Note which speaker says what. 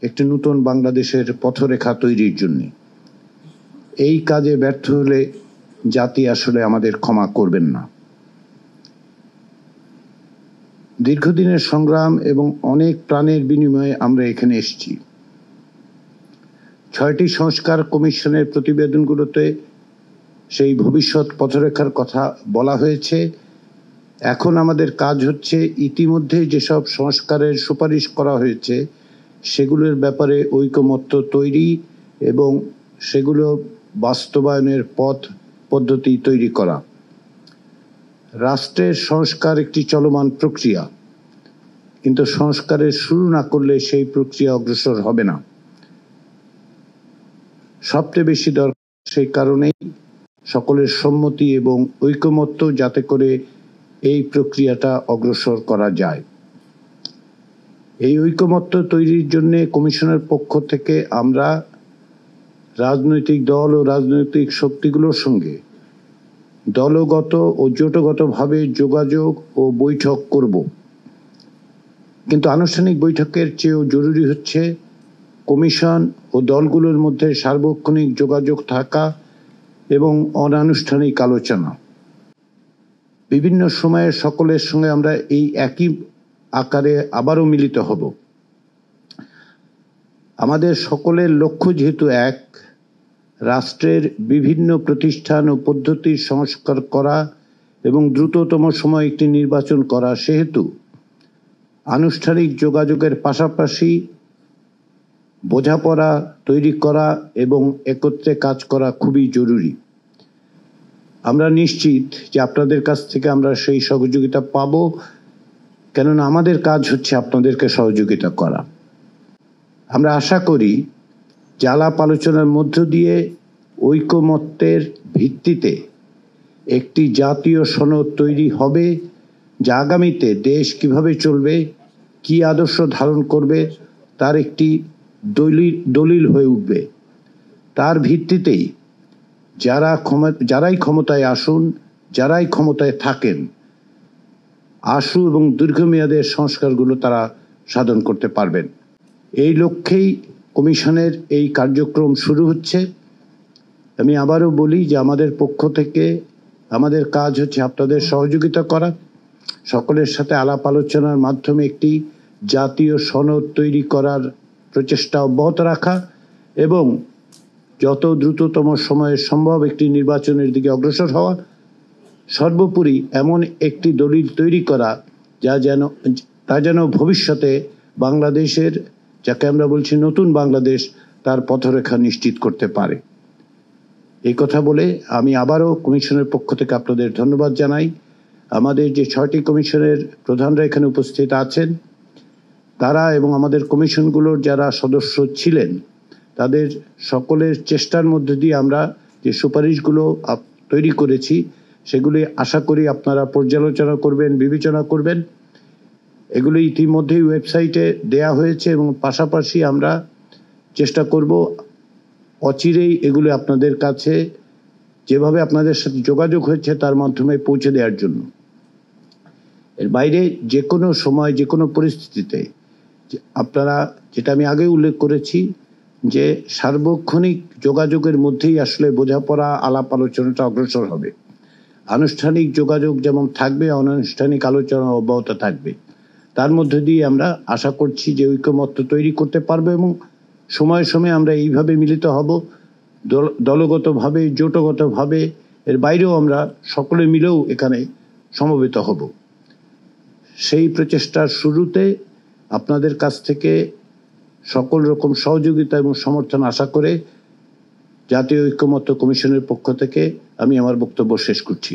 Speaker 1: একটি নতুন বাংলাদেশের পথরেখা তৈরির জন্য। এই কাজে ব্যর্থ হলে জাতি আসলে আমাদের ক্ষমা করবেন না। দীর্ঘদিনের সংগ্রাম এবং অনেক প্রাণের বিনিময়ে আমরা এখানে এসেছি। 6টি সংস্কার কমিশনের প্রতিবেদনগুলোতে সেই ভবিষ্যৎ পথরেখার কথা বলা হয়েছে। এখন আমাদের কাজ হচ্ছে ইতিমধ্যে যেসব সংস্কারের সুপারিশ করা হয়েছে সেগুলোর ব্যাপারে ঐকমত্য তৈরি এবং সেগুলো বাস্তবায়নের পথ পদ্ধতি তৈরি করা। রাষ্ট্রের সংস্কার একটি চলমান প্রক্রিয়া, কিন্তু সংস্কারের শুরু না করলে সেই প্রক্রিয়া অগ্রসর হবে না। সবচেয়ে বেশি দরকার সেই কারণেই সকলের সম্মতি এবং ঐকমত্য, যাতে করে এই প্রক্রিয়াটা অগ্রসর করা যায়। এই ঐকমত্য তৈরির জন্য কমিশনের পক্ষ থেকে আমরা রাজনৈতিক দল ও রাজনৈতিক শক্তিগুলোর সঙ্গে দলগত ও জোটগতভাবে যোগাযোগ ও বৈঠক করব। কিন্তু আনুষ্ঠানিক বৈঠকের চেয়েও জরুরি হচ্ছে কমিশন ও দলগুলোর মধ্যে সার্বক্ষণিক যোগাযোগ থাকা এবং অনানুষ্ঠানিক আলোচনা। বিভিন্ন সময়ে সকলের সঙ্গে আমরা এই একই আকারে আবারও মিলিত হব। আমাদের সকলের লক্ষ্য যেহেতু এক, রাষ্ট্রের বিভিন্ন প্রতিষ্ঠান ও পদ্ধতির সংস্কার করা এবং দ্রুততম সময়ে একটি নির্বাচন করা, সেহেতু আনুষ্ঠানিক যোগাযোগের পাশাপাশি বোঝাপড়া তৈরি করা এবং একত্রে কাজ করা খুবই জরুরি। আমরা নিশ্চিত যে আপনাদের কাছ থেকে আমরা সেই সহযোগিতা পাব, কেননা আমাদের কাজ হচ্ছে আপনাদেরকে সহযোগিতা করা। আমরা আশা করি যে আলাপ আলোচনার মধ্য দিয়ে ঐকমত্যের ভিত্তিতে একটি জাতীয় সনদ তৈরি হবে, যা আগামীতে দেশ কিভাবে চলবে, কি আদর্শ ধারণ করবে তার একটি দলিল হয়ে উঠবে। তার ভিত্তিতেই যারাই ক্ষমতায় আসুন, যারাই ক্ষমতায় থাকেন, আশু এবং দীর্ঘমেয়াদের সংস্কারগুলো তারা সাধন করতে পারবেন। এই লক্ষ্যেই কমিশনের এই কার্যক্রম শুরু হচ্ছে। আমি আবারও বলি যে আমাদের পক্ষ থেকে আমাদের কাজ হচ্ছে আপনাদের সহযোগিতা করা, সকলের সাথে আলাপ আলোচনার মাধ্যমে একটি জাতীয় সনদ তৈরি করার প্রচেষ্টা অব্যাহত রাখা এবং যত দ্রুততম সময়ে সম্ভব একটি নির্বাচনের দিকে অগ্রসর হওয়া। সর্বোপরি এমন একটি দলিল তৈরি করা তা যেন ভবিষ্যতে বাংলাদেশের, যাকে আমরা বলছি নতুন বাংলাদেশ, তার পথরেখা নিশ্চিত করতে পারে। এই কথা বলে আমি আবারও কমিশনের পক্ষ থেকে আপনাদের ধন্যবাদ জানাই। আমাদের যে 6টি কমিশনের প্রধানরা এখানে উপস্থিত আছেন, তারা এবং আমাদের কমিশনগুলোর যারা সদস্য ছিলেন, তাদের সকলের চেষ্টার মধ্যে দিয়ে আমরা যে সুপারিশগুলো তৈরি করেছি সেগুলি আশা করি আপনারা পর্যালোচনা করবেন, বিবেচনা করবেন। এগুলি ইতিমধ্যেই ওয়েবসাইটে দেয়া হয়েছে এবং পাশাপাশি আমরা চেষ্টা করব অচিরেই এগুলি আপনাদের কাছে, যেভাবে আপনাদের সাথে যোগাযোগ হয়েছে তার মাধ্যমে পৌঁছে দেওয়ার জন্য। এর বাইরে যে কোনো সময়, যে কোনো পরিস্থিতিতে আপনারা, যেটা আমি আগে উল্লেখ করেছি, যে সার্বক্ষণিক যোগাযোগের মধ্যেই আসলে বোঝাপড়া আলাপ আলোচনাটা অগ্রসর হবে। আনুষ্ঠানিক যোগাযোগ যেমন থাকবে, অনানুষ্ঠানিক আলোচনা অব্যাহত থাকবে। তার মধ্যে দিয়ে আমরা আশা করছি যে ঐকমত্য তৈরি করতে পারবো এবং সময়ে সময়ে আমরা এইভাবে মিলিত হব, দলগতভাবে, জোটগতভাবে। এর বাইরেও আমরা সকলে মিলেও এখানে সমবেত হব। সেই প্রচেষ্টার শুরুতে আপনাদের কাছ থেকে সকল রকম সহযোগিতা এবং সমর্থন আশা করে জাতীয় ঐকমত্য কমিশনের পক্ষ থেকে আমি আমার বক্তব্য শেষ করছি।